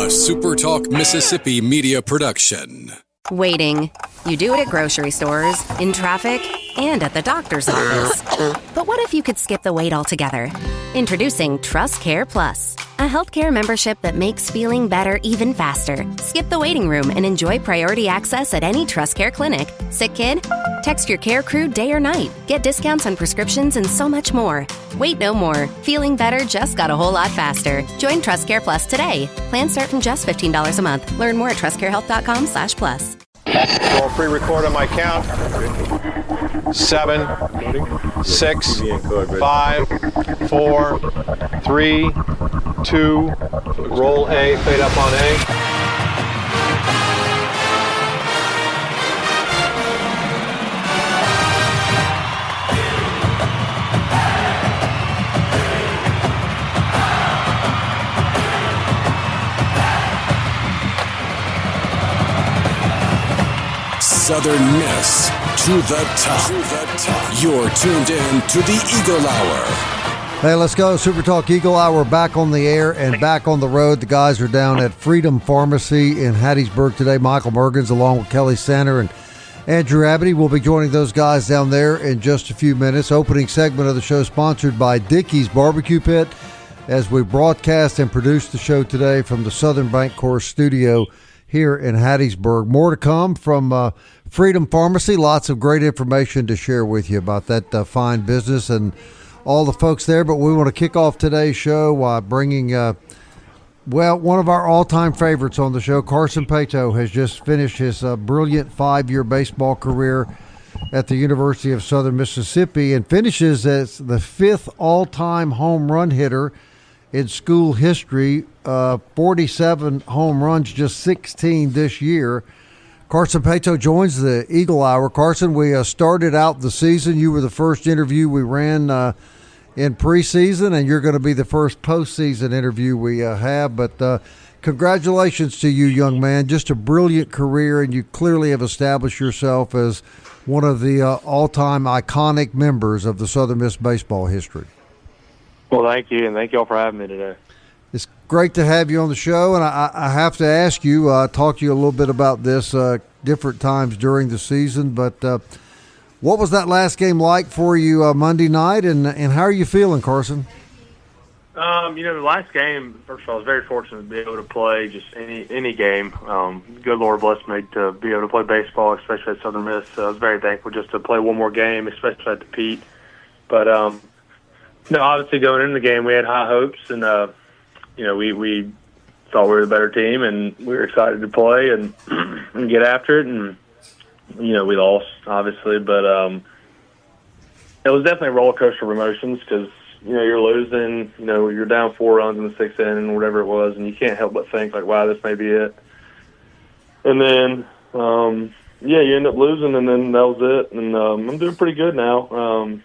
SuperTalk Mississippi media production. Waiting. You do it at grocery stores, in traffic, and at the doctor's office. But what if you could skip the wait altogether? Introducing Trust Care Plus, a healthcare membership that makes feeling better even faster. Skip the waiting room and enjoy priority access at any Trust Care clinic. Sick kid? Text your care crew day or night. Get discounts on prescriptions and so much more. Wait no more. Feeling better just got a whole lot faster. Join Trust Care Plus today. Plans start from just $15 a month. Learn more at trustcarehealth.com/plus. Roll pre-record on my count. 7, 6, 5, 4, 3, 2. Roll A, fade up on A. Southern Miss to the top. You're tuned in to the Eagle Hour. Hey, let's go. SuperTalk Eagle Hour back on the air and back on the road. The guys are down at Freedom Pharmacy in Hattiesburg today. Michael Mergens along with Kelly Sander and Andrew Abity will be joining those guys down there in just a few minutes. Opening segment of the show sponsored by Dickey's Barbecue Pit as we broadcast and produce the show today from the Southern Bancorp studio here in Hattiesburg. More to come from Freedom Pharmacy. Lots of great information to share with you about that fine business and all the folks there. But we want to kick off today's show by bringing, one of our all-time favorites on the show. Carson Paetow has just finished his brilliant 5-year baseball career at the University of Southern Mississippi and finishes as the 5th all-time home run hitter in school history. 47 home runs, just 16 this year. Carson Paetow joins the Eagle Hour. Carson, we started out the season. You were the first interview we ran in preseason, and you're going to be the first postseason interview we have. But congratulations to you, young man. Just a brilliant career, and you clearly have established yourself as one of the all-time iconic members of the Southern Miss baseball history. Well, thank you, and thank you all for having me today. It's great to have you on the show, and I have to ask you, talk to you a little bit about this different times during the season, but what was that last game like for you Monday night, and how are you feeling, Carson? The last game, first of all, I was very fortunate to be able to play just any game. Good Lord blessed me to be able to play baseball, especially at Southern Miss. So I was very thankful just to play one more game, especially at the Pete. But, obviously going into the game, we had high hopes, and we thought we were the better team, and we were excited to play and get after it. And we lost, obviously, but it was definitely a roller coaster of emotions because you're losing. You're down 4 runs in the 6th inning, whatever it was, and you can't help but think like, "Wow, this may be it." And then, you end up losing, and then that was it. And I'm doing pretty good now.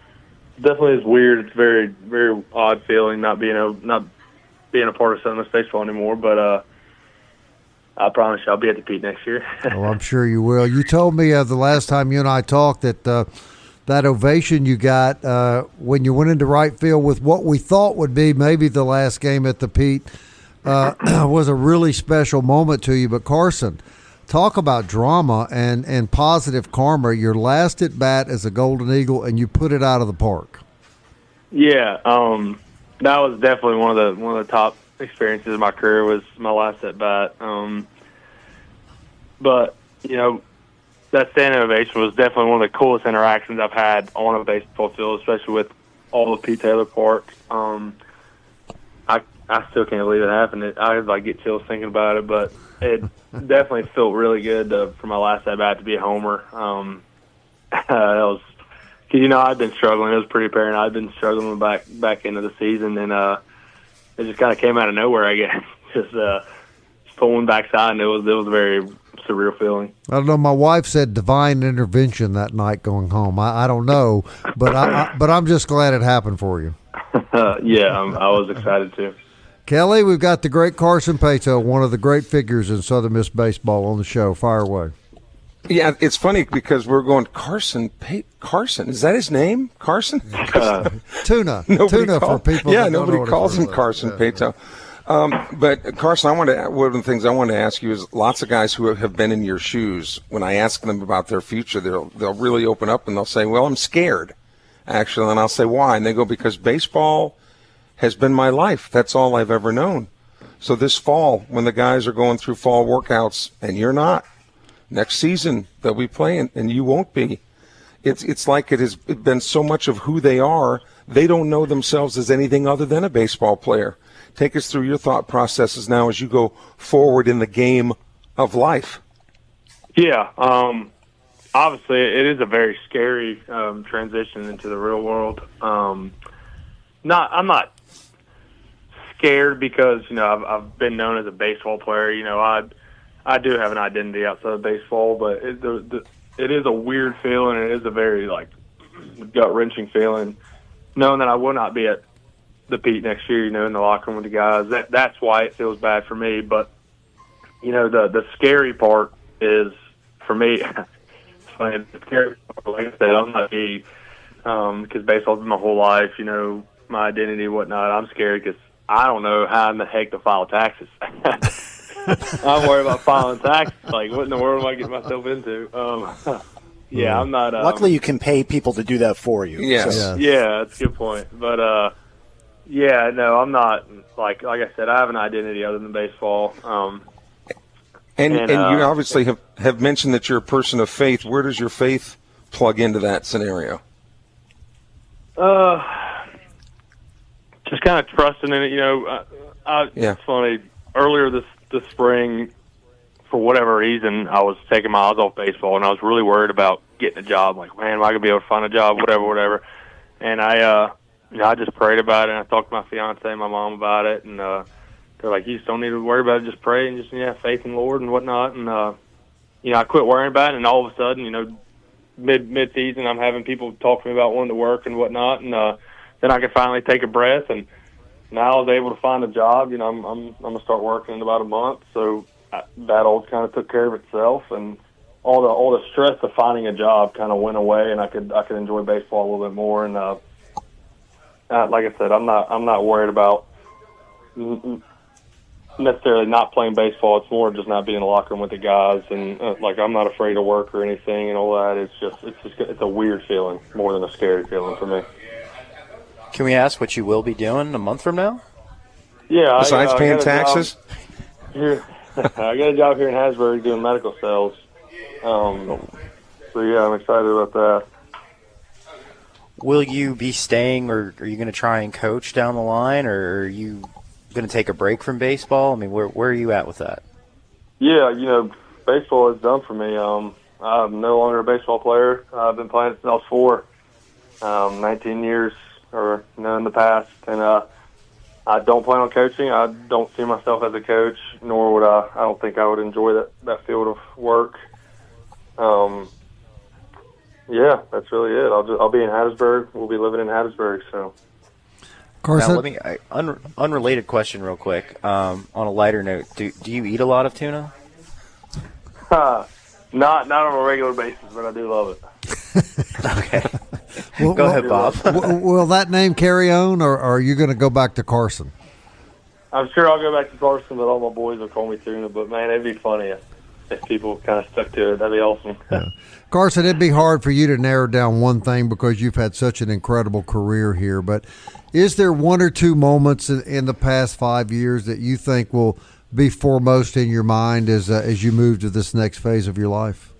Definitely is weird. It's very, very odd feeling not being a part of Southern Miss baseball anymore, but I promise you I'll be at the Pete next year. Well, I'm sure you will. You told me the last time you and I talked that that ovation you got when you went into right field with what we thought would be maybe the last game at the Pete was a really special moment to you. But Carson, talk about drama and positive karma. Your last at bat as a Golden Eagle, and you put it out of the park. Yeah, that was definitely one of the top experiences of my career. Was my last at bat. But that standing ovation was definitely one of the coolest interactions I've had on a baseball field, especially with all of Pete Taylor Park. I still can't believe it happened. I get chills thinking about it, but it definitely felt really good for my last at bat to be a homer. That was because I'd been struggling. It was pretty apparent I'd been struggling back into the season, and it just kind of came out of nowhere. I guess just pulling backside, and it was a very surreal feeling. I don't know. My wife said divine intervention that night going home. I don't know, but I'm just glad it happened for you. Yeah, I was excited too. Kelly, we've got the great Carson Paetow, one of the great figures in Southern Miss baseball, on the show. Fire away. Yeah, it's funny because we're going Carson. Is that his name? Carson? Tuna. Tuna for people. Yeah, that nobody don't know calls him what Carson Paetow. But Carson, one of the things I want to ask you is lots of guys who have been in your shoes, when I ask them about their future, they'll really open up and they'll say, well, I'm scared, actually. And I'll say, why? And they go, because baseball has been my life. That's all I've ever known. So this fall, when the guys are going through fall workouts and you're not, next season they'll be playing and you won't be. It's like it has been so much of who they are, they don't know themselves as anything other than a baseball player. Take us through your thought processes now as you go forward in the game of life. Yeah, obviously it is a very scary transition into the real world. I'm not scared because I've been known as a baseball player. I do have an identity outside of baseball, but it is a weird feeling. And it is a very gut wrenching feeling, knowing that I will not be at the Pete next year, in the locker room with the guys. That's why it feels bad for me. But, the scary part is, for me, it's funny, the scary part, like I said, I'm not because baseball's been my whole life, my identity and whatnot. I'm scared because I don't know how in the heck to file taxes. I'm worried about filing taxes. Like, what in the world am I getting myself into? Yeah, I'm not. Luckily, you can pay people to do that for you. Yes. So. Yeah, that's a good point. But, yeah, no, I'm not. Like I said, I have an identity other than baseball. And you obviously have mentioned that you're a person of faith. Where does your faith plug into that scenario? Just kind of trusting in it. It's funny. Earlier this spring, for whatever reason, I was taking my eyes off baseball, and I was really worried about getting a job. Like, man, am I going to be able to find a job, whatever. And I just prayed about it, and I talked to my fiance and my mom about it, and they're like, you just don't need to worry about it, just pray and just have faith in the Lord and whatnot. And I quit worrying about it, and all of a sudden, mid-season, I'm having people talk to me about wanting to work and whatnot, and then I could finally take a breath, and now I was able to find a job. I'm gonna start working in about a month, so that all kind of took care of itself, and all the stress of finding a job kind of went away, and I could enjoy baseball a little bit more. And like I said, I'm not worried about necessarily not playing baseball. It's more just not being in the locker room with the guys, and I'm not afraid of work or anything and all that. It's a weird feeling more than a scary feeling for me. Can we ask what you will be doing a month from now? Yeah. Besides paying taxes? I got a job here in Hattiesburg doing medical sales. So, yeah, I'm excited about that. Will you be staying, or are you going to try and coach down the line, or are you going to take a break from baseball? I mean, where are you at with that? Yeah, baseball is done for me. I'm no longer a baseball player. I've been playing since I was 4, 19 years. Or in the past, and I don't plan on coaching. I don't see myself as a coach, nor would I don't think I would enjoy that field of work. Yeah, that's really it. I'll be in Hattiesburg. We'll be living in Hattiesburg. So, Carson, now, unrelated question, real quick. On a lighter note, do you eat a lot of tuna? Not on a regular basis, but I do love it. Okay. Go ahead, Bob. Will that name carry on, or are you going to go back to Carson? I'm sure I'll go back to Carson, but all my boys will call me Tuna. But, man, it'd be funny if people kind of stuck to it. That'd be awesome. Yeah. Carson, it'd be hard for you to narrow down one thing because you've had such an incredible career here. But is there one or two moments in the past 5 years that you think will be foremost in your mind as you move to this next phase of your life?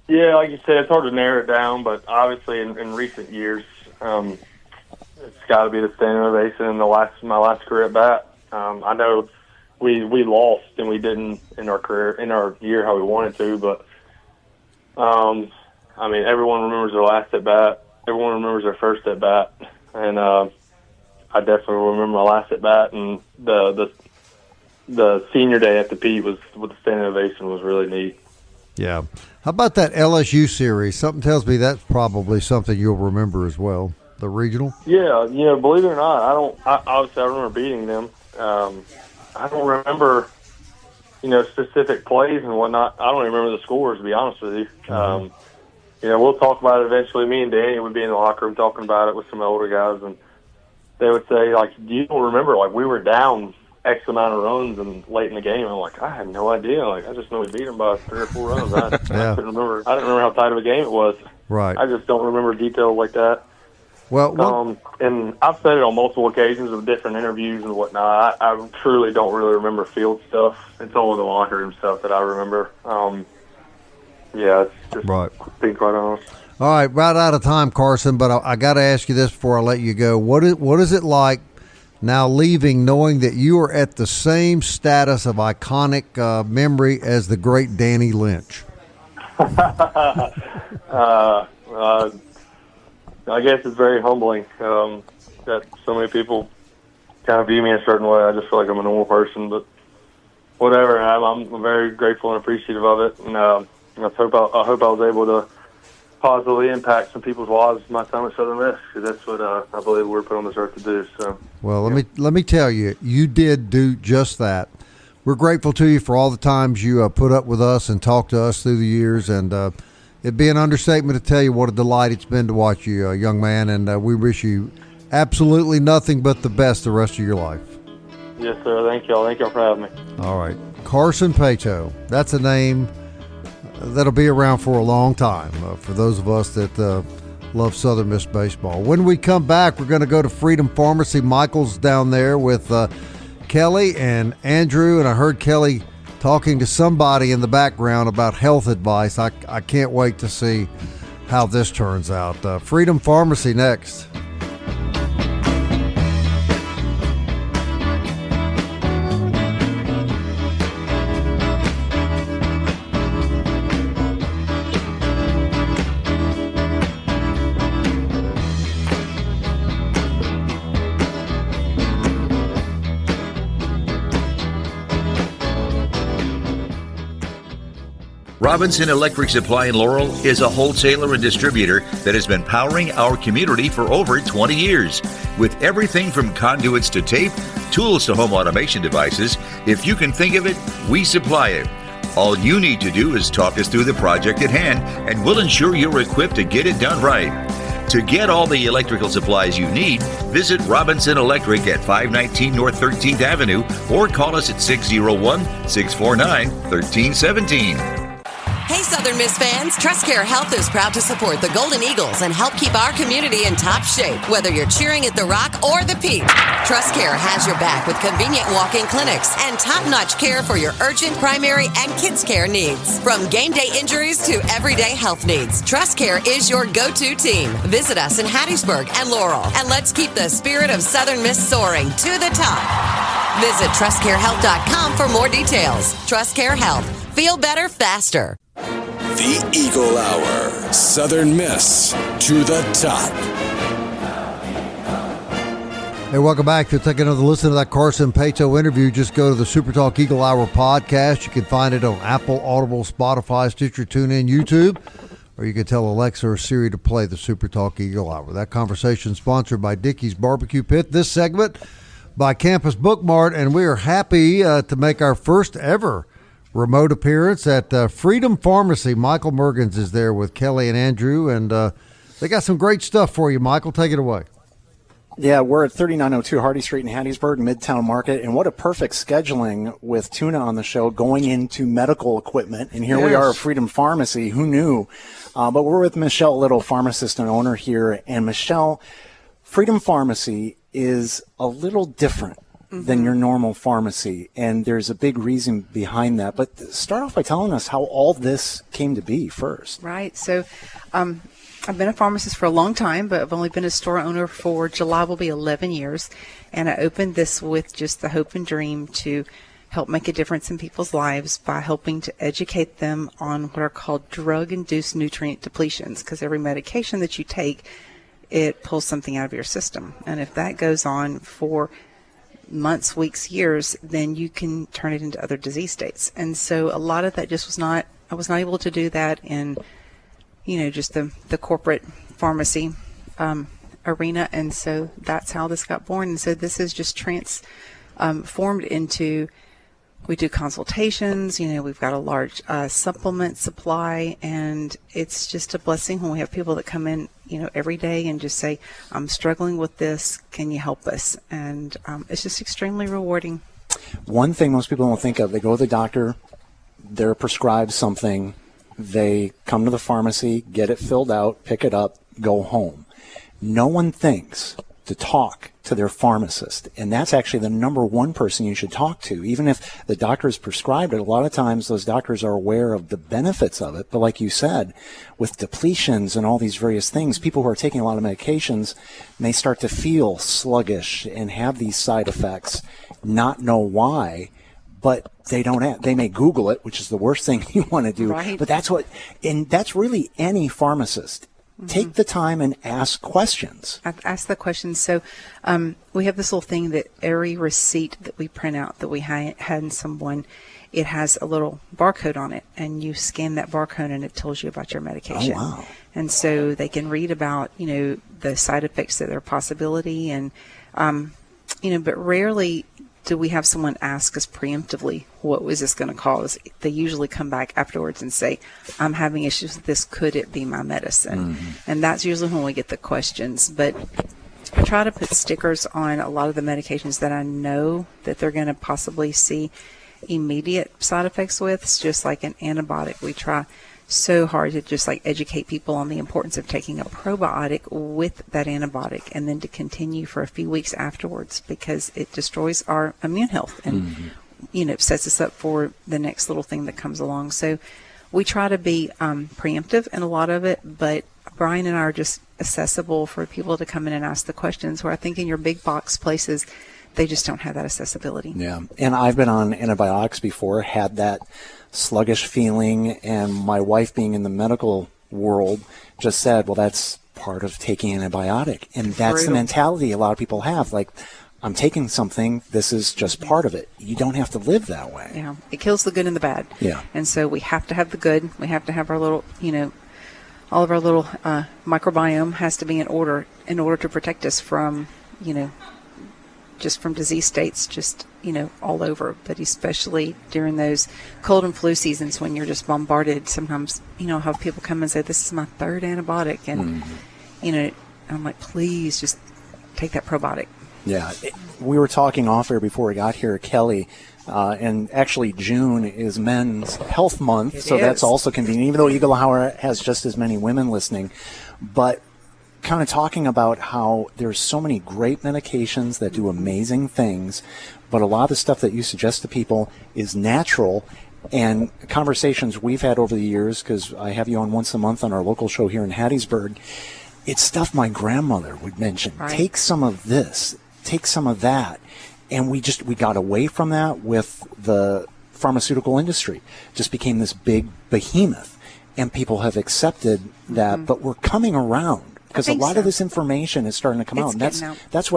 Yeah, like you said, it's hard to narrow it down, but obviously in recent years, it's got to be the standing ovation in my last career at bat. I know we lost and we didn't in our year how we wanted to, but everyone remembers their last at bat. Everyone remembers their first at bat, and I definitely remember my last at bat. And the senior day at the Pete with the standing ovation was really neat. Yeah. How about that LSU series? Something tells me that's probably something you'll remember as well. The regional? Yeah, believe it or not, I remember beating them. I don't remember, specific plays and whatnot. I don't even remember the scores, to be honest with you. We'll talk about it eventually. Me and Danny would be in the locker room talking about it with some older guys, and they would say, you don't remember, we were down X amount of runs and late in the game. I'm like, I had no idea. Like, I just know we beat them by 3 or 4 runs. I couldn't remember. I didn't remember how tight of a game it was. Right. I just don't remember details like that. Well, and I've said it on multiple occasions with different interviews and whatnot. I truly don't really remember field stuff. It's all the locker room stuff that I remember. Yeah, it's just right. being quite honest. All right, right out of time, Carson, but I got to ask you this before I let you go. What is it like now leaving, knowing that you are at the same status of iconic memory as the great Danny Lynch? I guess it's very humbling that so many people kind of view me a certain way. I just feel like I'm a normal person, but whatever. I'm very grateful and appreciative of it, and I hope I was able to positively impact some people's lives my time at Southern Miss, because that's what I believe we're put on this earth to do. So, well, let me tell you, you did do just that. We're grateful to you for all the times you put up with us and talked to us through the years, and it'd be an understatement to tell you what a delight it's been to watch you, young man, and we wish you absolutely nothing but the best the rest of your life. Yes, sir. Thank y'all. Thank y'all for having me. All right. Carson Paetow. That's a name that'll be around for a long time for those of us that love Southern Miss baseball. When we come back, we're going to go to Freedom Pharmacy. Michael's down there with Kelly and Andrew, and I heard Kelly talking to somebody in the background about health advice. I can't wait to see how this turns out. Freedom Pharmacy next. Robinson Electric Supply in Laurel is a wholesaler and distributor that has been powering our community for over 20 years. With everything from conduits to tape, tools to home automation devices, if you can think of it, we supply it. All you need to do is talk us through the project at hand, and we'll ensure you're equipped to get it done right. To get all the electrical supplies you need, visit Robinson Electric at 519 North 13th Avenue or call us at 601-649-1317. Hey, Southern Miss fans, TrustCare Health is proud to support the Golden Eagles and help keep our community in top shape, whether you're cheering at the Rock or the Peak. TrustCare has your back with convenient walk-in clinics and top-notch care for your urgent, primary, and kids' care needs. From game day injuries to everyday health needs, TrustCare is your go-to team. Visit us in Hattiesburg and Laurel, and let's keep the spirit of Southern Miss soaring to the top. Visit TrustCareHealth.com for more details. TrustCare Health. Feel better faster. The Eagle Hour. Southern Miss to the top. Hey, welcome back. To take another listen to that Carson Paetow interview, just go to the SuperTalk Eagle Hour podcast. You can find it on Apple, Audible, Spotify, Stitcher, TuneIn, YouTube, or you can tell Alexa or Siri to play the SuperTalk Eagle Hour. That conversation sponsored by Dickey's Barbecue Pit. This segment by Campus Bookmart, and we are happy to make our first ever remote appearance at Freedom Pharmacy. Michael Mergens is there with Kelly and Andrew, and they got some great stuff for you. Michael, take it away. Yeah, we're at 3902 Hardy Street in Hattiesburg, Midtown Market, and what a perfect scheduling with Tuna on the show going into medical equipment. And here we are at Freedom Pharmacy. Who knew? But we're with Michelle Little, pharmacist and owner here. And Michelle, Freedom Pharmacy is a little different than your normal pharmacy, and there's a big reason behind that. But start off by telling us how all this came to be first. Right. So I've been a pharmacist for a long time, but I've only been a store owner for July will be 11 years. And I opened this with just the hope and dream to help make a difference in people's lives by helping to educate them on what are called drug-induced nutrient depletions, because every medication that you take, it pulls something out of your system. And if that goes on for months, weeks, years, then you can turn it into other disease states. And so a lot of that just was not, I was not able to do that in, just the corporate pharmacy arena. And so that's how this got born. And so this is just transformed into, we do consultations, we've got a large supplement supply, and it's just a blessing when we have people that come in, every day and just say, I'm struggling with this, can you help us? And it's just extremely rewarding. One thing most people don't think of, they go to the doctor, they're prescribed something, they come to the pharmacy, get it filled out, pick it up, go home. No one thinks to talk to their pharmacist, and that's actually the number one person you should talk to. Even if the doctor has prescribed it, a lot of times those doctors are aware of the benefits of it, but like you said, with depletions and all these various things, people who are taking a lot of medications may start to feel sluggish and have these side effects, not know why, but they may Google it, which is the worst thing you want to do. Right. But that's really any pharmacist. Take the time and ask questions. Ask the questions. So we have this little thing that every receipt that we print out that we had in someone, it has a little barcode on it, and you scan that barcode and it tells you about your medication. Oh, wow. And so they can read about, the side effects that are a possibility, and, but rarely do we have someone ask us preemptively, what was this going to cause? They usually come back afterwards and say, I'm having issues with this. Could it be my medicine? And that's usually when we get the questions. But I try to put stickers on a lot of the medications that I know that they're going to possibly see immediate side effects with. It's just like an antibiotic. We try so hard to just educate people on the importance of taking a probiotic with that antibiotic, and then to continue for a few weeks afterwards, because it destroys our immune health and it sets us up for the next little thing that comes along. So we try to be preemptive in a lot of it, but Brian and I are just accessible for people to come in and ask the questions, where I think in your big box places they just don't have that accessibility. Yeah, and I've been on antibiotics before, had that sluggish feeling, and my wife, being in the medical world, just said, well, that's part of taking an antibiotic. And that's the mentality a lot of people have. Like, I'm taking something, this is just part of it. You don't have to live that way. Yeah, it kills the good and the bad. Yeah. And so we have to have the good. We have to have our little, all of our little microbiome has to be in order to protect us from, just from disease states, all over, but especially during those cold and flu seasons when you're just bombarded. Sometimes, I'll have people come and say, this is my third antibiotic. And, I'm like, please just take that probiotic. Yeah. We were talking off air before we got here, Kelly, and actually June is Men's Health Month. So that's also convenient, even though Eagle Hour has just as many women listening. But kind of talking about how there's so many great medications that do amazing things, but a lot of the stuff that you suggest to people is natural. And conversations we've had over the years, because I have you on once a month on our local show here in Hattiesburg, it's stuff my grandmother would mention. Right. Take some of this, take some of that. And we got away from that with the pharmaceutical industry. It just became this big behemoth, and people have accepted that, but we're coming around. Because a lot of this information is starting to come out. And that's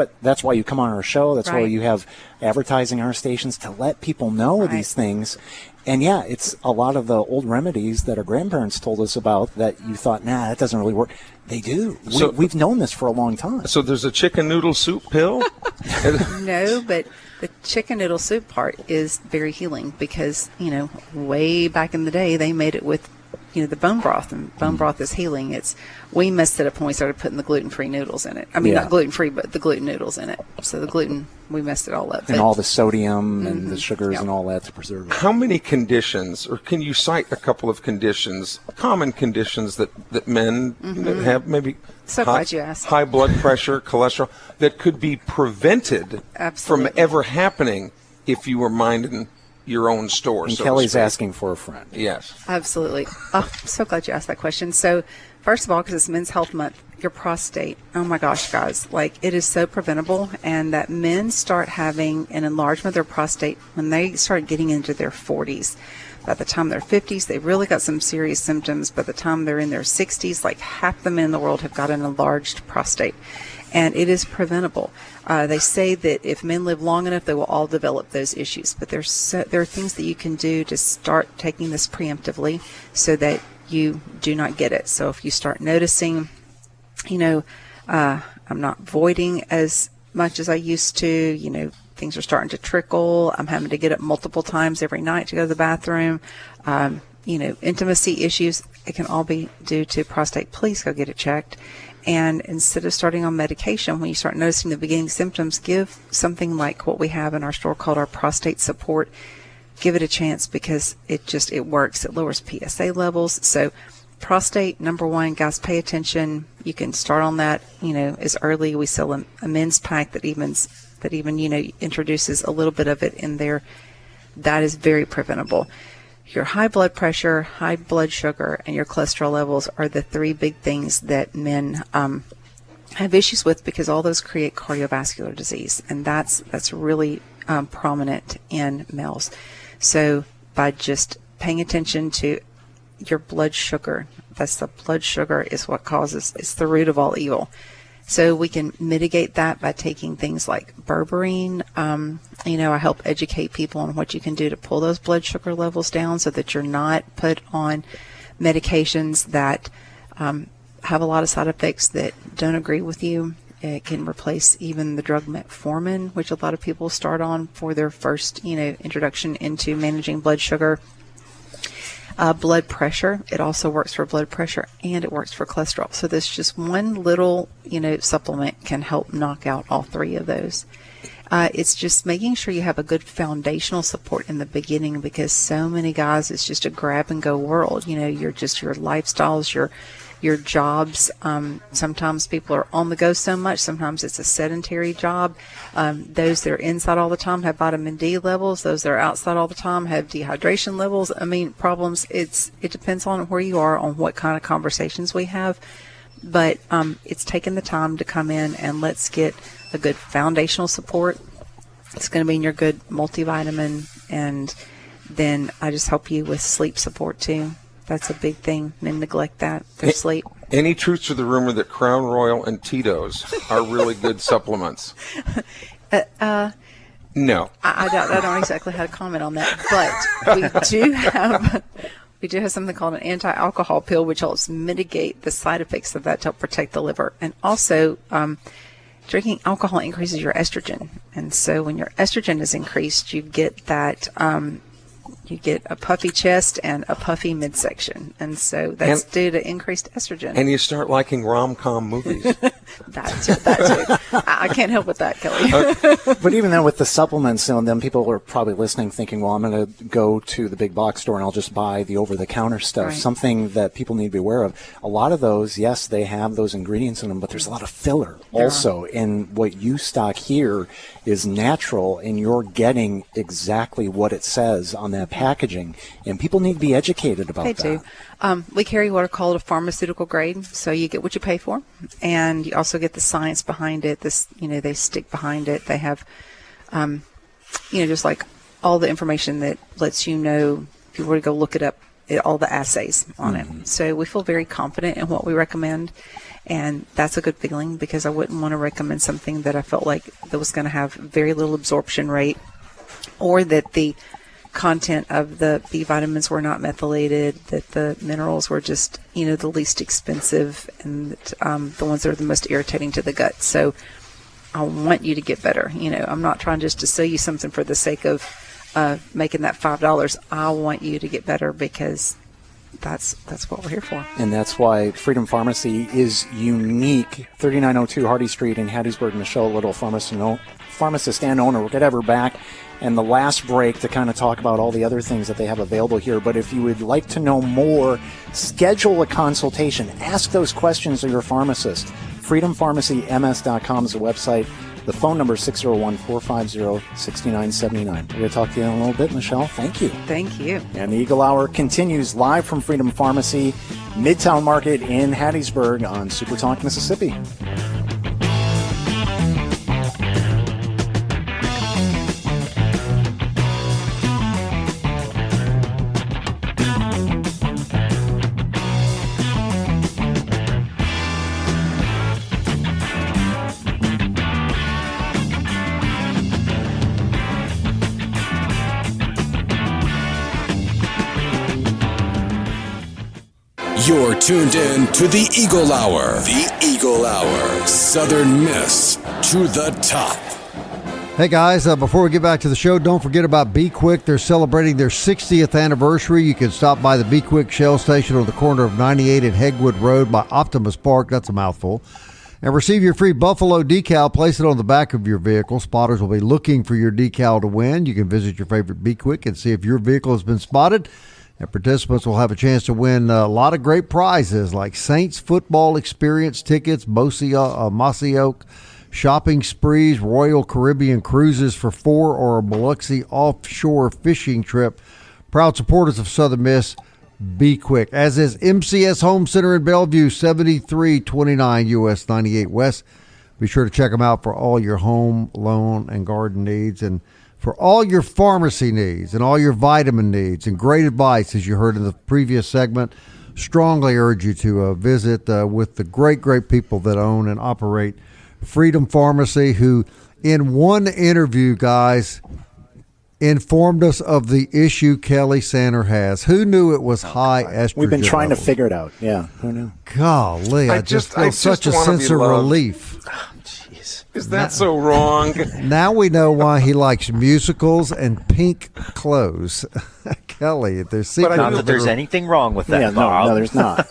why you come on our show. That's why you have advertising our stations, to let people know these things. And yeah, it's a lot of the old remedies that our grandparents told us about that you thought, nah, that doesn't really work. They do. We've known this for a long time. So there's a chicken noodle soup pill? No, but the chicken noodle soup part is very healing, because, way back in the day, they made it with the bone broth, and bone broth is healing. We messed it up when we started putting the gluten-free noodles in it. I mean, not gluten-free, but the gluten noodles in it. So the gluten, we messed it all up. And all the sodium and the sugars and all that to preserve it. How many conditions, or can you cite a couple of conditions, common conditions that men have, maybe glad you asked. High blood pressure, cholesterol, that could be prevented from ever happening if you were minding your own store? And Kelly's asking for a friend. Yes. Absolutely. Oh, I'm so glad you asked that question. So, first of all, because it's Men's Health Month, your prostate, oh my gosh, guys, it is so preventable, and that men start having an enlargement of their prostate when they start getting into their 40s. By the time they're 50s, they've really got some serious symptoms. By the time they're in their 60s, half the men in the world have got an enlarged prostate. And it is preventable. They say that if men live long enough, they will all develop those issues. But there are things that you can do to start taking this preemptively so that you do not get it. So if you start noticing, I'm not voiding as much as I used to, things are starting to trickle, I'm having to get up multiple times every night to go to the bathroom, intimacy issues, it can all be due to prostate. Please go get it checked. And instead of starting on medication, when you start noticing the beginning symptoms, give something like what we have in our store called our prostate support. Give it a chance because it works. It lowers PSA levels. So prostate, number one, guys, pay attention. You can start on that, as early. We sell a men's pack that even introduces a little bit of it in there. That is very preventable. Your high blood pressure, high blood sugar, and your cholesterol levels are the three big things that men have issues with, because all those create cardiovascular disease, and that's really prominent in males. So by just paying attention to your blood sugar, it's what causes, it's the root of all evil. So we can mitigate that by taking things like berberine. I help educate people on what you can do to pull those blood sugar levels down so that you're not put on medications that have a lot of side effects that don't agree with you. It can replace even the drug metformin, which a lot of people start on for their first, introduction into managing blood sugar. Blood pressure, it also works for blood pressure, and it works for cholesterol. So this just one little, supplement can help knock out all three of those. It's just making sure you have a good foundational support in the beginning, because so many guys, it's just a grab and go world. Your lifestyles, your jobs. Sometimes people are on the go so much. Sometimes it's a sedentary job. Those that are inside all the time have vitamin D levels. Those that are outside all the time have dehydration levels. Problems. It depends on where you are, on what kind of conversations we have. But it's taking the time to come in and let's get a good foundational support. It's going to be in your good multivitamin, and then I just help you with sleep support too. That's a big thing. Men neglect that. Their sleep. Any truth to the rumor that Crown Royal and Tito's are really good supplements? No. I don't exactly how to comment on that, but we do have something called an anti-alcohol pill, which helps mitigate the side effects of that to help protect the liver. And also, drinking alcohol increases your estrogen. And so when your estrogen is increased, you get that... you get a puffy chest and a puffy midsection. And so that's due to increased estrogen. And you start liking rom-com movies. that too. I can't help with that, Kelly. But even then, with the supplements, then people are probably listening thinking, well, I'm going to go to the big box store and I'll just buy the over-the-counter stuff. Right. Something that people need to be aware of. A lot of those, yes, they have those ingredients in them, but there's a lot of filler also. And what you stock here is natural, and you're getting exactly what it says on that packaging, and people need to be educated about that. They do. We carry what are called a pharmaceutical grade, so you get what you pay for, and you also get the science behind it. They stick behind it. They have, just like all the information that lets you know if you were to go look it up, all the assays on it. So we feel very confident in what we recommend. And that's a good feeling, because I wouldn't want to recommend something that I felt like that was going to have very little absorption rate, or that the content of the B vitamins were not methylated, that the minerals were just, the least expensive, and the ones that are the most irritating to the gut. So I want you to get better. I'm not trying just to sell you something for the sake of making that $5. I want you to get better, because that's what we're here for. And that's why Freedom Pharmacy is unique. 3902 Hardy Street in Hattiesburg. Michelle Little, pharmacist and owner. We'll get her back and the last break to kind of talk about all the other things that they have available here. But if you would like to know more, schedule a consultation. Ask those questions to your pharmacist. FreedomPharmacyMS.com is the website. The phone number is 601-450-6979. We're going to talk to you in a little bit, Michelle. Thank you. Thank you. And the Eagle Hour continues live from Freedom Pharmacy, Midtown Market in Hattiesburg on SuperTalk, Mississippi. You're tuned in to the Eagle Hour. The Eagle Hour. Southern Miss to the top. Hey guys, before we get back to the show, don't forget about Be Quick. They're celebrating their 60th anniversary. You can stop by the Be Quick Shell Station on the corner of 98 and Hegwood Road by Optimus Park. That's a mouthful. And receive your free Buffalo decal. Place it on the back of your vehicle. Spotters will be looking for your decal to win. You can visit your favorite Be Quick and see if your vehicle has been spotted. And participants will have a chance to win a lot of great prizes like Saints football experience tickets, Mossy Oak shopping sprees, Royal Caribbean cruises for 4, or a Biloxi offshore fishing trip. Proud supporters of Southern Miss. Be Quick, as is MCS Home Center in Bellevue, 7329 US 98 West. Be sure to check them out for all your home, loan, and garden needs, and for all your pharmacy needs and all your vitamin needs. And great advice, as you heard in the previous segment. Strongly urge you to visit with the great people that own and operate Freedom Pharmacy, who in one interview, guys, informed us of the issue Kelly Sander has. Who knew it was high estrogen? We've been trying levels? to figure it out. Yeah, who knew? Golly, I just feel such a sense of relief. Oh, jeez. Is that so wrong? Now we know why he likes musicals and pink clothes. Kelly, there's not that there's anything wrong with that. Yeah, no, there's not.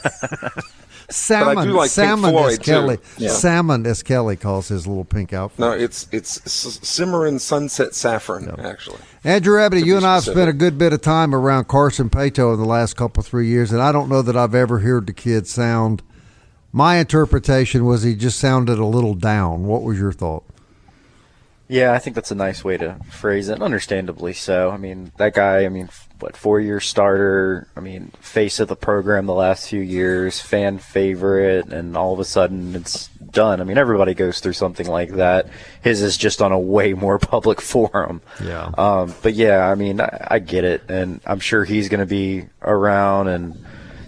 Salmon, but I do like salmon, Pink Floyd, as Kelly, yeah. Salmon, as Kelly calls his little pink outfit. No, it's Cimarron Sunset Saffron, actually. Andrew Abbott, you and I have specific. spent a good bit of time around Carson Paetow in the last 3 years, and I don't know that I've ever heard the kid sound. My interpretation was he just sounded a little down. What was your thought? Yeah, I think that's a nice way to phrase it, understandably so. I mean, that guy, 4-year starter, face of the program the last few years, fan favorite, and all of a sudden it's done. Everybody goes through something like that. His is just on a way more public forum. Yeah. But yeah, I get it, and I'm sure he's going to be around and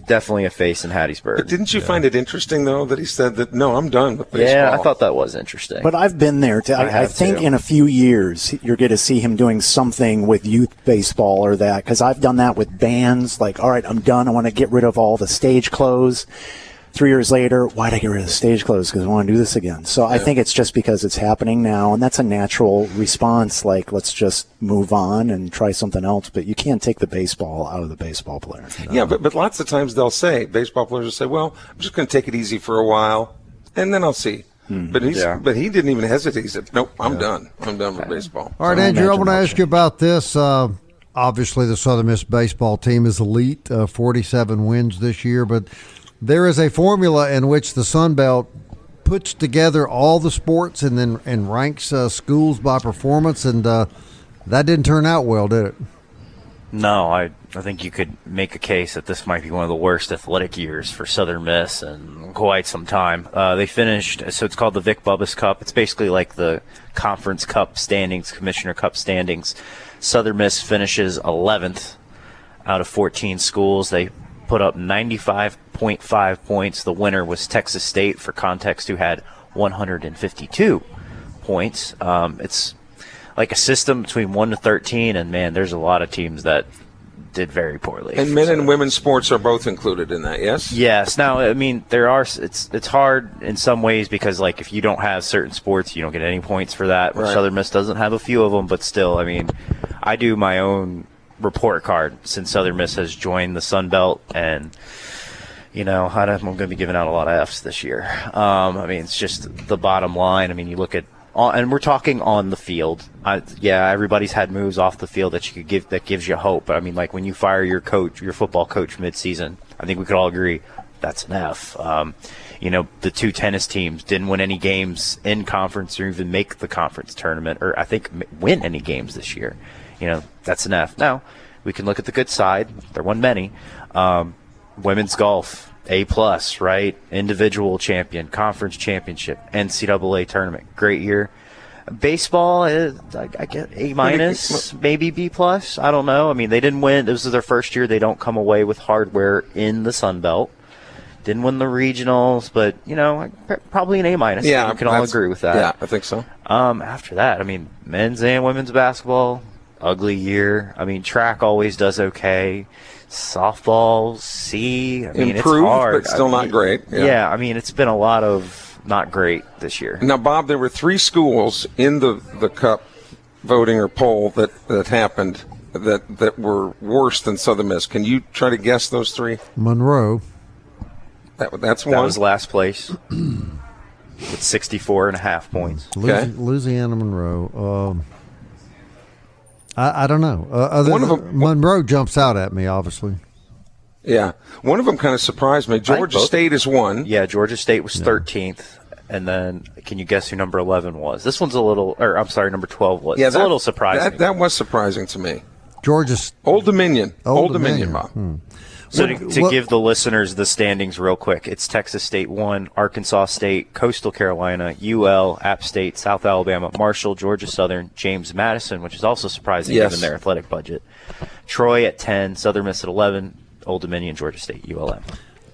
definitely a face in Hattiesburg. But didn't you find it interesting, though, that he said that, no, I'm done with baseball? Yeah, I thought that was interesting. But I've been there. I think in a few years, you're going to see him doing something with youth baseball or that, because I've done that with bands. Like, all right, I'm done. I want to get rid of all the stage clothes. 3 years later, why'd I get rid of the stage clothes? Because I want to do this again. So I think it's just because it's happening now, and that's a natural response. Like, let's just move on and try something else. But you can't take the baseball out of the baseball player. Yeah, but lots of times they'll say, baseball players will say, well, I'm just going to take it easy for a while, and then I'll see. But he didn't even hesitate. He said, nope, I'm done. I'm done with baseball. All right, Andrew, I want to ask you about this. Obviously, the Southern Miss baseball team is elite, 47 wins this year, but there is a formula in which the Sun Belt puts together all the sports and ranks schools by performance, and that didn't turn out well, did it? No, I think you could make a case that this might be one of the worst athletic years for Southern Miss in quite some time. They finished, so it's called the Vic Bubba's Cup. It's basically like the Conference Cup standings, Commissioner Cup standings. Southern Miss finishes 11th out of 14 schools. They put up 95.5 points. The winner was Texas State, for context, who had 152 points. It's like a system between 1 to 13, and man, there's a lot of teams that did very poorly. And men and women's sports are both included in that, yes? Yes. Now, there are. It's hard in some ways because, like, if you don't have certain sports, you don't get any points for that. Right. Southern Miss doesn't have a few of them, but still, I do my own report card since Southern Miss has joined the Sun Belt, and I'm going to be giving out a lot of F's this year. It's just the bottom line. You look at, and we're talking on the field. Everybody's had moves off the field that you could give that gives you hope. But like when you fire your coach, your football coach mid-season, I think we could all agree that's an F. The two tennis teams didn't win any games in conference or even make the conference tournament, or I think win any games this year. That's an F. Now, we can look at the good side. There weren't many. Women's golf, A+, right? Individual champion, conference championship, NCAA tournament. Great year. Baseball, I get A-, maybe B+. I don't know. They didn't win. This is their first year. They don't come away with hardware in the Sun Belt. Didn't win the regionals, but, probably an A-. Yeah, we can all agree with that. Yeah, I think so. After that, men's and women's basketball, ugly year. Track always does okay. Softball, C. Improved, it's hard. but still not great. Yeah, it's been a lot of not great this year. Now, Bob, there were 3 schools in the Cup voting or poll that happened that were worse than Southern Miss. Can you try to guess those three? Monroe. That's one. That was last place with 64.5 points. Louisiana Monroe. I don't know. One of them, Monroe jumps out at me, obviously. Yeah. One of them kind of surprised me. Georgia State is one. Yeah, Georgia State was 13th. And then, can you guess who number 11 was? This one's number 12 was. Yeah, it's a little surprising. That was surprising to me. Old Dominion. Old Dominion, Bob. So to give the listeners the standings real quick, it's Texas State 1, Arkansas State, Coastal Carolina, UL, App State, South Alabama, Marshall, Georgia Southern, James Madison, which is also surprising given their athletic budget. Troy at 10, Southern Miss at 11, Old Dominion, Georgia State, ULM.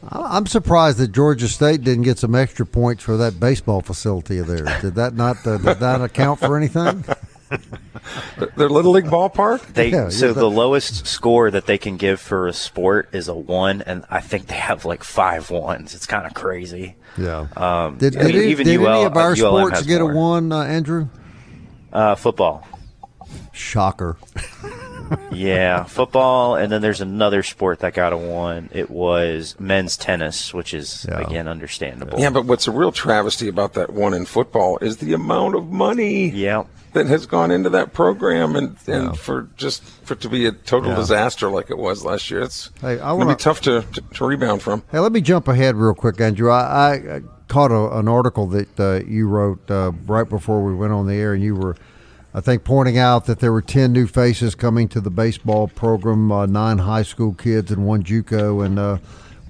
I'm surprised that Georgia State didn't get some extra points for that baseball facility there. Did that not account for anything? Their Little League ballpark? The lowest score that they can give for a sport is a 1, and I think they have like 5 1s. It's kind of crazy. Yeah. Did any of our sports get a 1, Andrew? Football. Shocker. Yeah, football, and then there's another sport that got a 1. It was men's tennis, which is, again, understandable. Yeah, but what's a real travesty about that 1 in football is the amount of money that has gone into that program, and for it to be a total disaster like it was last year. It's going to be tough to rebound from. Hey, let me jump ahead real quick, Andrew. I caught an article that you wrote right before we went on the air, and you were, I think, pointing out that there were 10 new faces coming to the baseball program, 9 high school kids and 1 JUCO, and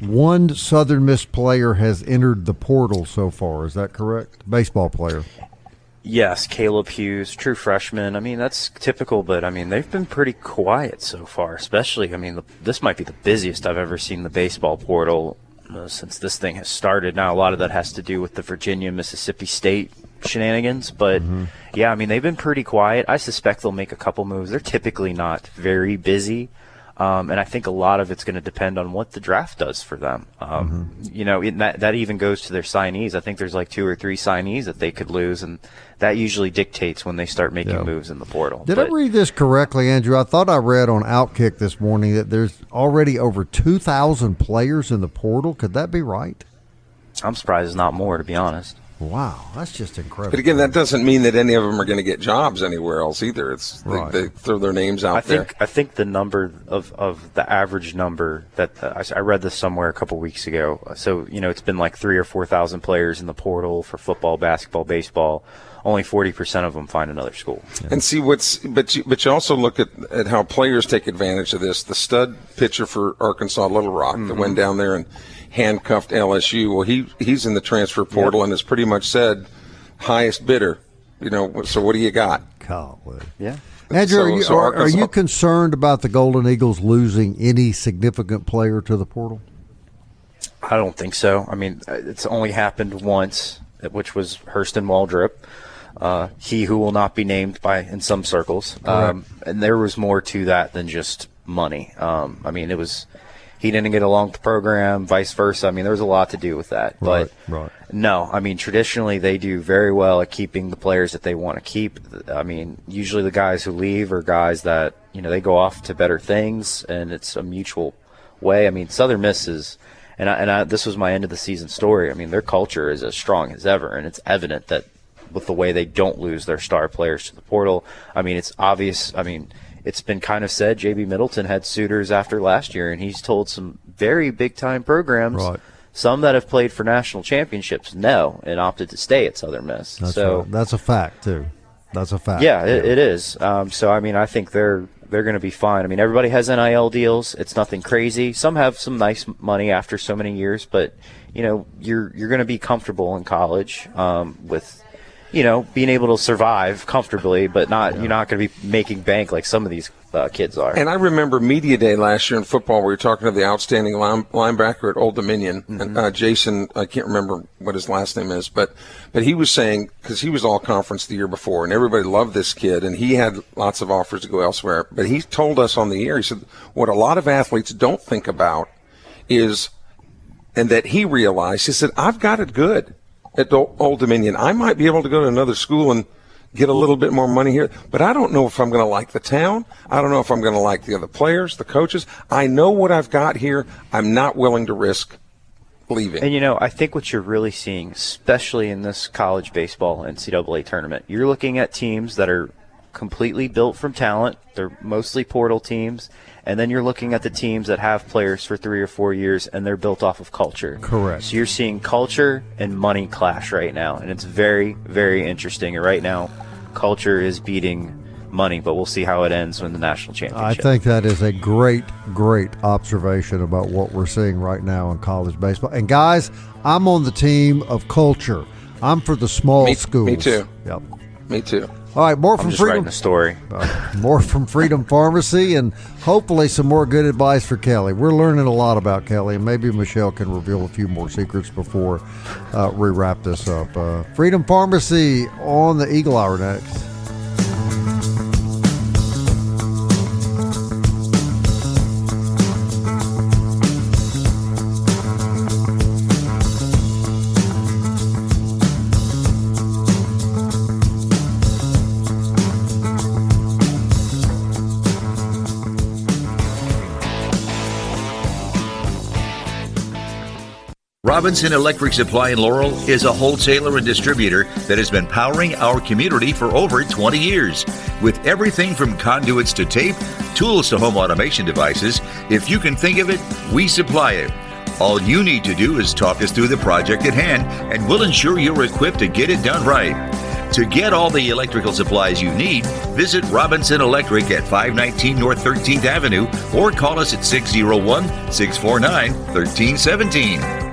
1 Southern Miss player has entered the portal so far. Is that correct? Baseball player. Yes, Caleb Hughes, true freshman. I mean, that's typical, but, I mean, they've been pretty quiet so far, especially, I mean, this might be the busiest I've ever seen the baseball portal since this thing has started. Now, a lot of that has to do with the Virginia-Mississippi State shenanigans, but yeah, I mean, they've been pretty quiet. I suspect they'll make a couple moves. They're typically not very busy, and I think a lot of it's going to depend on what the draft does for them. You know, that even goes to their signees. I think there's like 2 or 3 signees that they could lose, and that usually dictates when they start making moves in the portal. Did I read this correctly, Andrew? I thought I read on Outkick this morning that there's already over 2,000 players in the portal. Could that be right? I'm surprised it's not more, to be honest. Wow, that's just incredible. But again, that doesn't mean that any of them are going to get jobs anywhere else either. It's they throw their names out there. I think the number of the average number that I read this somewhere a couple weeks ago. So, you know, it's been like 3,000 or 4,000 players in the portal for football, basketball, baseball. Only 40% of them find another school. And see but you also look at how players take advantage of this. The stud pitcher for Arkansas Little Rock that went down there and handcuffed LSU. Well, he's in the transfer portal and has pretty much said highest bidder. You know, so what do you got? Yeah. Andrew, are you concerned about the Golden Eagles losing any significant player to the portal? I don't think so. I mean, it's only happened once, which was Hurston Waldrop. He who will not be named in some circles. And there was more to that than just money. I mean, he didn't get along with the program, vice versa. I mean, there was a lot to do with that. But no, I mean, traditionally they do very well at keeping the players that they want to keep. I mean, usually the guys who leave are guys that, you know, they go off to better things, and it's a mutual way. I mean, Southern Miss is, and this was my end of the season story. I mean, their culture is as strong as ever, and it's evident that with the way they don't lose their star players to the portal. I mean, it's obvious. I mean, it's been kind of said J.B. Middleton had suitors after last year, and he's told some very big-time programs, some that have played for national championships, no, and opted to stay at Southern Miss. That's a fact, too. That's a fact. Yeah, it is. So, I mean, I think they're going to be fine. I mean, everybody has NIL deals. It's nothing crazy. Some have some nice money after so many years, but, you know, you're going to be comfortable in college with – you know, being able to survive comfortably, but you're not going to be making bank like some of these kids are. And I remember Media Day last year in football where we were talking to the outstanding linebacker at Old Dominion, and Jason, I can't remember what his last name is, but he was saying, because he was all conference the year before, and everybody loved this kid, and he had lots of offers to go elsewhere. But he told us on the air, he said, what a lot of athletes don't think about is, and that he realized, he said, I've got it good at Old Dominion. I might be able to go to another school and get a little bit more money here. But I don't know if I'm going to like the town. I don't know if I'm going to like the other players, the coaches. I know what I've got here. I'm not willing to risk leaving. And, I think what you're really seeing, especially in this college baseball NCAA tournament, you're looking at teams that are completely built from talent. They're mostly portal teams. And then you're looking at the teams that have players for 3 or 4 years, and they're built off of culture. Correct. So you're seeing culture and money clash right now, and it's very, very interesting. And right now, culture is beating money, but we'll see how it ends when the national championship. I think that is a great, great observation about what we're seeing right now in college baseball. And, guys, I'm on the team of culture. I'm for the small schools. Me too. Yep. Me too. All right, more from I'm just Freedom. writing a story. More from Freedom Pharmacy, and hopefully some more good advice for Kelly. We're learning a lot about Kelly, and maybe Michelle can reveal a few more secrets before we wrap this up. Freedom Pharmacy on the Eagle Hour next. Robinson Electric Supply in Laurel is a wholesaler and distributor that has been powering our community for over 20 years. With everything from conduits to tape, tools to home automation devices, if you can think of it, we supply it. All you need to do is talk us through the project at hand, and we'll ensure you're equipped to get it done right. To get all the electrical supplies you need, visit Robinson Electric at 519 North 13th Avenue or call us at 601-649-1317.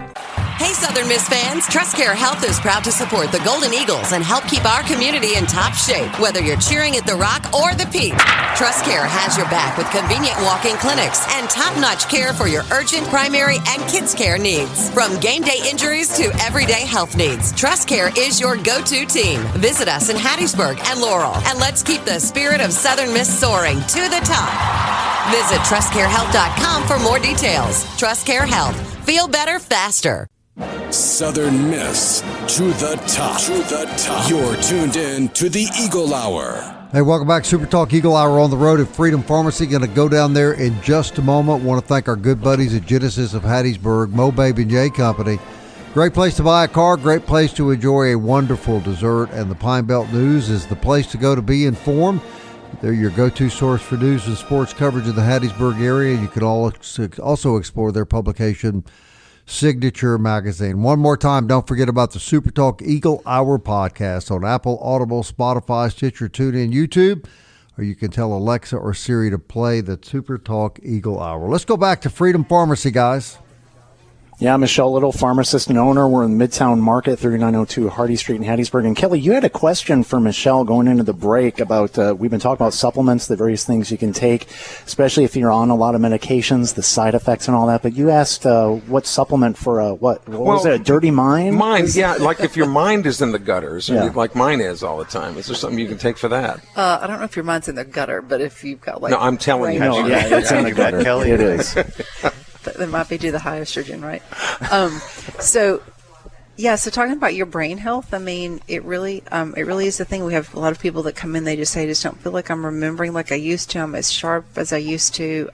Hey, Southern Miss fans, TrustCare Health is proud to support the Golden Eagles and help keep our community in top shape, whether you're cheering at the Rock or the Peak. TrustCare has your back with convenient walk-in clinics and top-notch care for your urgent, primary, and kids' care needs. From game day injuries to everyday health needs, TrustCare is your go-to team. Visit us in Hattiesburg and Laurel, and let's keep the spirit of Southern Miss soaring to the top. Visit TrustCareHealth.com for more details. TrustCare Health. Feel better faster. Southern Miss to the top. To the top. You're tuned in to the Eagle Hour. Hey, welcome back. SuperTalk Eagle Hour on the road at Freedom Pharmacy. Going to go down there in just a moment. Want to thank our good buddies at Genesis of Hattiesburg, Mo Baby and J Company. Great place to buy a car, great place to enjoy a wonderful dessert, and the Pine Belt News is the place to go to be informed. They're your go-to source for news and sports coverage in the Hattiesburg area. You can also explore their publication, Signature Magazine. One more time, don't forget about the SuperTalk Eagle Hour podcast on Apple, Audible, Spotify, Stitcher, TuneIn, YouTube, or you can tell Alexa or Siri to play the SuperTalk Eagle Hour. Let's go back to Freedom Pharmacy, guys. Yeah, Michelle Little, Pharmacist and Owner. We're in Midtown Market, 3902 Hardy Street in Hattiesburg. And Kelly, you had a question for Michelle going into the break about, we've been talking about supplements, the various things you can take, especially if you're on a lot of medications, the side effects and all that. But you asked what supplement for what was it, a dirty mind? Mind, yeah, like if your mind is in the gutters, like mine is all the time. Is there something you can take for that? I don't know if your mind's in the gutter, but if you've got No, I'm telling you. No, yeah, it's in the gutter. Kelly. It is. That might be due to the high estrogen, right? So talking about your brain health, I mean, it really is the thing. We have a lot of people that come in, they just say, I just don't feel like I'm remembering like I used to. I'm as sharp as I used to.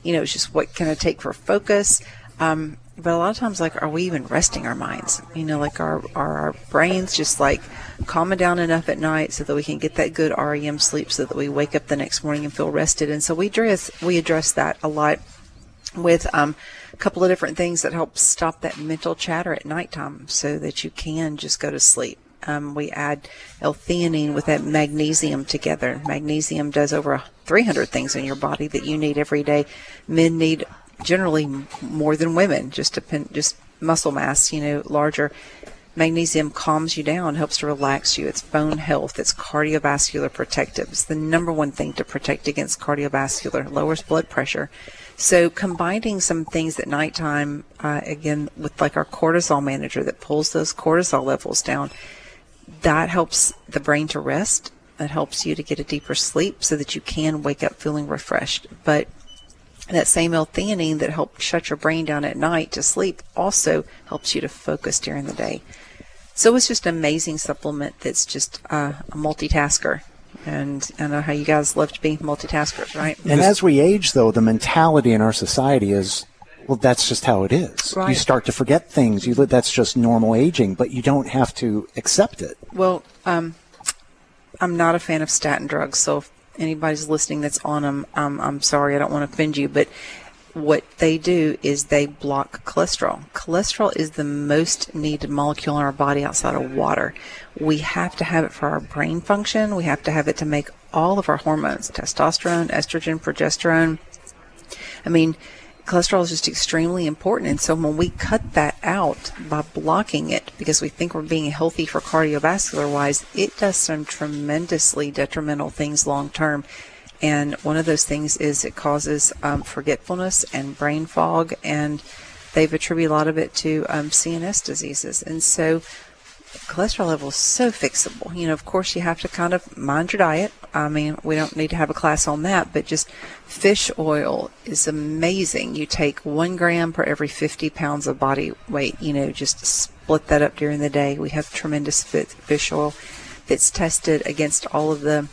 It's just what can I take for focus? But a lot of times, like, are we even resting our minds? Like our brains just like calming down enough at night so that we can get that good REM sleep so that we wake up the next morning and feel rested. And so we address that a lot with a couple of different things that help stop that mental chatter at nighttime so that you can just go to sleep. We add L-theanine with that magnesium together. Magnesium does over 300 things in your body that you need every day. Men need generally more than women, just muscle mass, larger. Magnesium calms you down, helps to relax you. It's bone health. It's cardiovascular protective. It's the number one thing to protect against cardiovascular. Lowers blood pressure. So combining some things at nighttime, again, with like our cortisol manager that pulls those cortisol levels down, that helps the brain to rest. That helps you to get a deeper sleep so that you can wake up feeling refreshed. But that same L-theanine that helps shut your brain down at night to sleep also helps you to focus during the day. So it's just an amazing supplement that's just a multitasker. And I know how you guys love to be multitaskers, right? And as we age, though, the mentality in our society is, well, that's just how it is. Right. You start to forget things. That's just normal aging, but you don't have to accept it. Well, I'm not a fan of statin drugs, so if anybody's listening that's on them, I'm sorry, I don't want to offend you, but what they do is they block cholesterol. Cholesterol is the most needed molecule in our body outside of water. We have to have it for our brain function. We have to have it to make all of our hormones, testosterone, estrogen, progesterone. I mean, cholesterol is just extremely important. And so when we cut that out by blocking it, because we think we're being healthy for cardiovascular wise, it does some tremendously detrimental things long term. And one of those things is it causes forgetfulness and brain fog, and they've attributed a lot of it to CNS diseases. And so cholesterol level is so fixable. You know, of course, you have to kind of mind your diet. I mean, we don't need to have a class on that, but just fish oil is amazing. You take 1 gram per every 50 pounds of body weight. You know, just split that up during the day. We have tremendous fish oil that's tested against all of the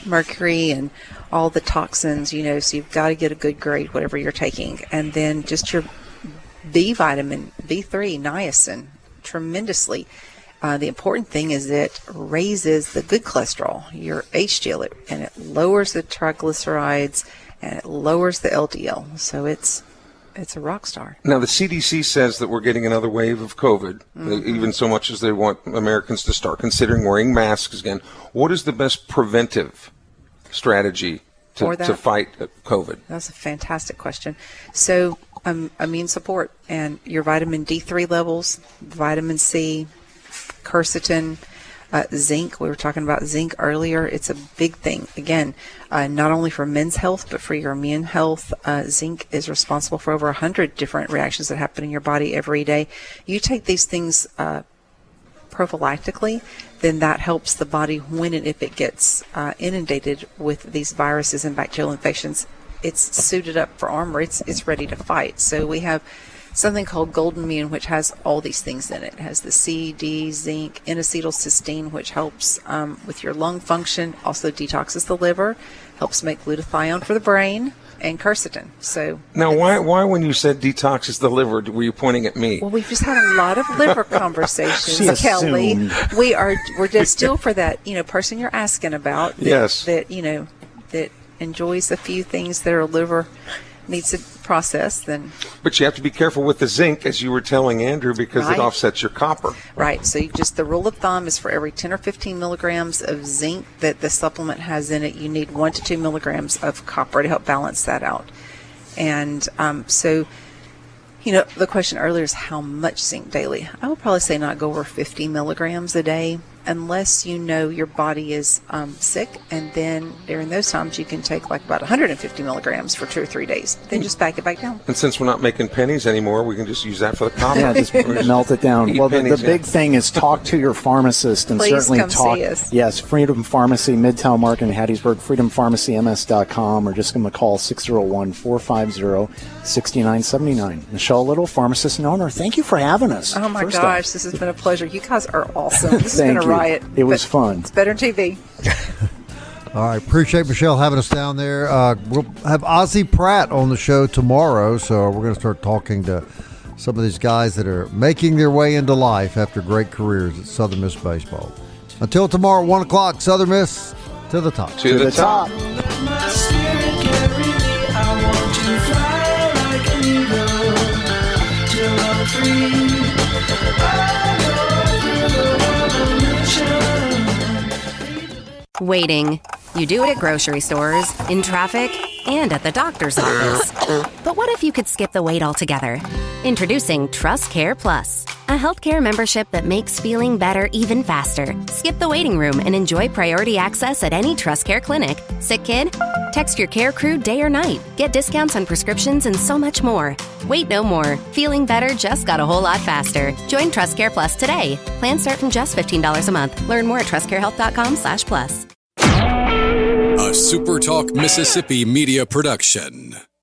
mercury and all the toxins, you know, so you've got to get a good grade, whatever you're taking. And then just your B vitamin, B3, niacin, tremendously. The important thing is it raises the good cholesterol, your HDL, and it lowers the triglycerides, and it lowers the LDL. So it's a rock star. Now, the CDC says that we're getting another wave of COVID, even so much as they want Americans to start considering wearing masks again. What is the best preventive strategy to fight COVID? That's a fantastic question. So immune support and your vitamin D3 levels, vitamin C, quercetin, zinc. We were talking about zinc earlier. It's a big thing. Again, not only for men's health, but for your immune health. Zinc is responsible for over 100 different reactions that happen in your body every day. You take these things prophylactically, then that helps the body when and if it gets inundated with these viruses and bacterial infections. It's suited up for armor. It's ready to fight. So we have something called Golden Immune, which has all these things in it. It has the C, D, zinc, N-acetylcysteine, which helps with your lung function, also detoxes the liver, helps make glutathione for the brain, and quercetin. So now, why when you said detoxes the liver, were you pointing at me? Well, we've just had a lot of liver conversations, Kelly. We're just still for that person you're asking about. That enjoys a few things that our liver needs to process. Then, but you have to be careful with the zinc, as you were telling Andrew, because it offsets your copper. Right. So the rule of thumb is for every 10 or 15 milligrams of zinc that the supplement has in it, you need 1 to 2 milligrams of copper to help balance that out. And so the question earlier is how much zinc daily. I would probably say not go over 50 milligrams a day, unless your body is sick, and then during those times you can take like about 150 milligrams for 2 or 3 days, then just back it back down. And since we're not making pennies anymore, we can just use that for the copper. Yeah, just melt it down. Well, the big thing is talk to your pharmacist, and please certainly come talk. See us. Yes, Freedom Pharmacy, Midtown Market in Hattiesburg, freedompharmacyms.com, or just give them a call, 601-450-6979. Michelle Little, pharmacist and owner, thank you for having us. Oh my gosh, this has been a pleasure. You guys are awesome. This has been a riot. It was fun. It's better than TV. All right, appreciate Michelle having us down there. We'll have Ozzie Pratt on the show tomorrow, so we're going to start talking to some of these guys that are making their way into life after great careers at Southern Miss Baseball. Until tomorrow, 1 o'clock, Southern Miss to the top. To the top. Waiting. You do it at grocery stores, in traffic, and at the doctor's office. But what if you could skip the wait altogether? Introducing Trust Care Plus, a healthcare membership that makes feeling better even faster. Skip the waiting room and enjoy priority access at any Trust Care clinic. Sick kid? Text your care crew day or night. Get discounts on prescriptions and so much more. Wait no more. Feeling better just got a whole lot faster. Join Trust Care Plus today. Plans start from just $15 a month. Learn more at trustcarehealth.com/plus. A SuperTalk Mississippi media production.